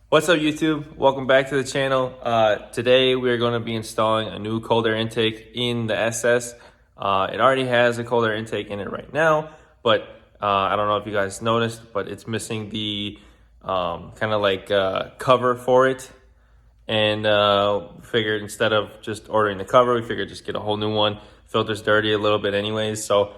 What's up, YouTube? Welcome back to the channel. Today we're going to be installing a new cold air intake in the SS. It already has a cold air intake in it right now, but I don't know if you guys noticed, but it's missing the kind of like cover for it. And figured instead of just ordering the cover, we figured just get a whole new one. Filter's dirty a little bit anyways, so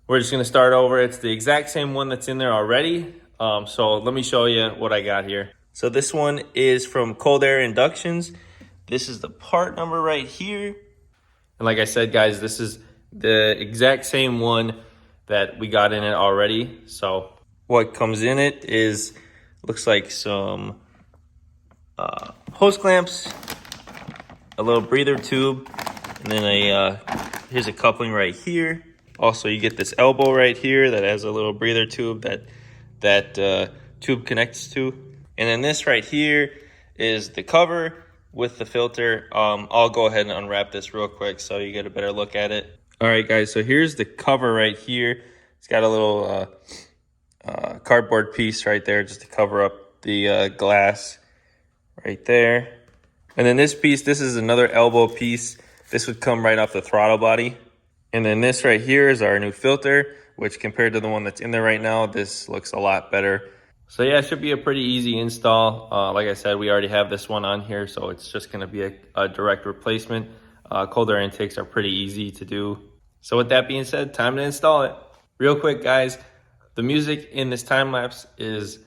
we're just going to start over. It's the exact same one that's in there already. So let me show you what I got here. So this one is from Cold Air Inductions. This is the part number right here. And like I said, guys, this is the exact same one that we got in it already. So what comes in it is, looks like some hose clamps, a little breather tube, and then here's a coupling right here. Also, you get this elbow right here that has a little breather tube that tube connects to. And then this right here is the cover with the filter. I'll go ahead and unwrap this real quick so you get a better look at it. All right, guys, so here's the cover right here. It's got a little cardboard piece right there just to cover up the glass right there. And then this piece, this is another elbow piece. This would come right off the throttle body. And then this right here is our new filter, which compared to the one that's in there right now, this looks a lot better. So yeah, it should be a pretty easy install. Like I said, we already have this one on here, so it's just gonna be a direct replacement. Cold air intakes are pretty easy to do. So with that being said, time to install it. Real quick, guys, the music in this time lapse is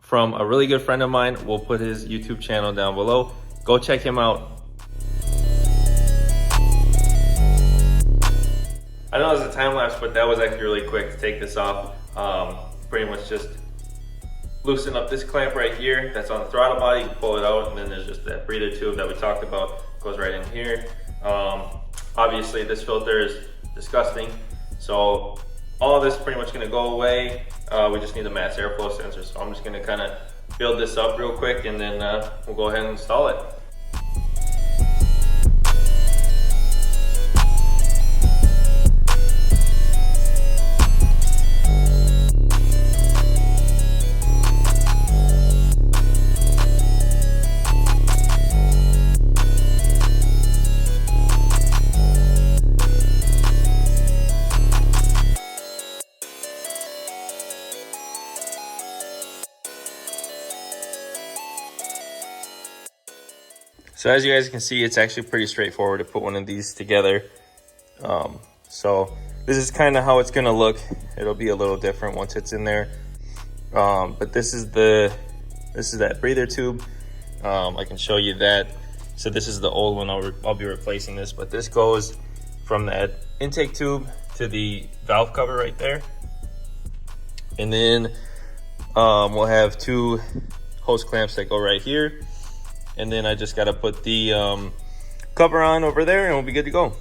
from a really good friend of mine. We'll put his YouTube channel down below. Go check him out. I know it was a time lapse, but that was actually really quick to take this off. Pretty much just loosen up this clamp right here that's on the throttle body, you pull it out, and then there's just that breather tube that we talked about, goes right in here. Obviously this filter is disgusting, so all of this is pretty much gonna go away. We just need a mass airflow sensor, so I'm just gonna kind of build this up real quick, and then we'll go ahead and install it. So as you guys can see, it's actually pretty straightforward to put one of these together. So this is kind of how it's gonna look. It'll be a little different once it's in there. But this is that breather tube. I can show you that. So this is the old one. I'll be replacing this, but this goes from that intake tube to the valve cover right there. And then we'll have two hose clamps that go right here. And then I just gotta put the cover on over there and we'll be good to go.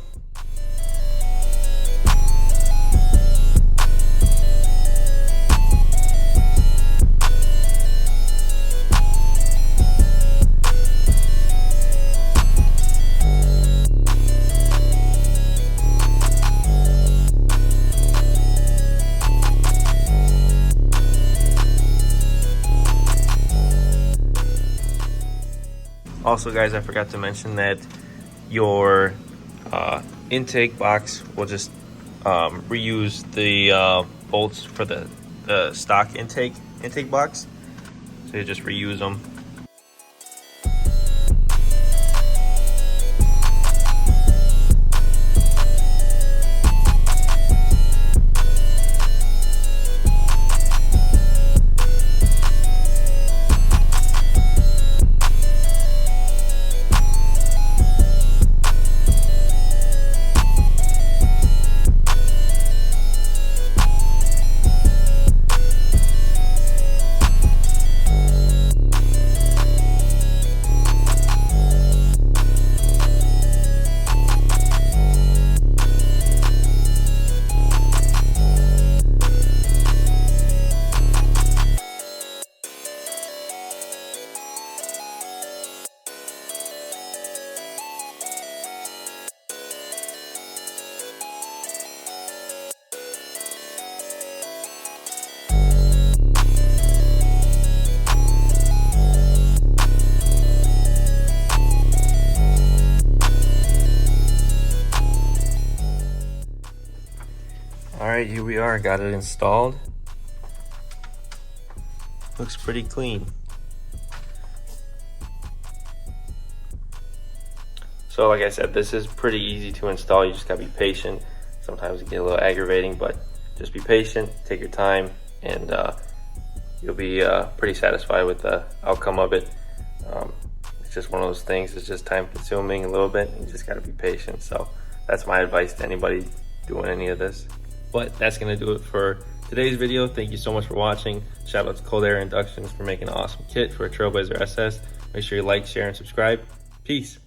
Also, guys, I forgot to mention that your intake box will just reuse the bolts for the stock intake box. So you just reuse them. right, here we are, got it installed. Looks pretty clean. So like I said, this is pretty easy to install. You just gotta be patient. Sometimes it get a little aggravating, but just be patient, take your time, and you'll be pretty satisfied with the outcome of it. It's just one of those things, it's just time consuming a little bit. You just gotta be patient. So that's my advice to anybody doing any of this. But that's gonna do it for today's video. Thank you so much for watching. Shout out to Cold Air Inductions for making an awesome kit for a Trailblazer SS. Make sure you like, share, and subscribe. Peace.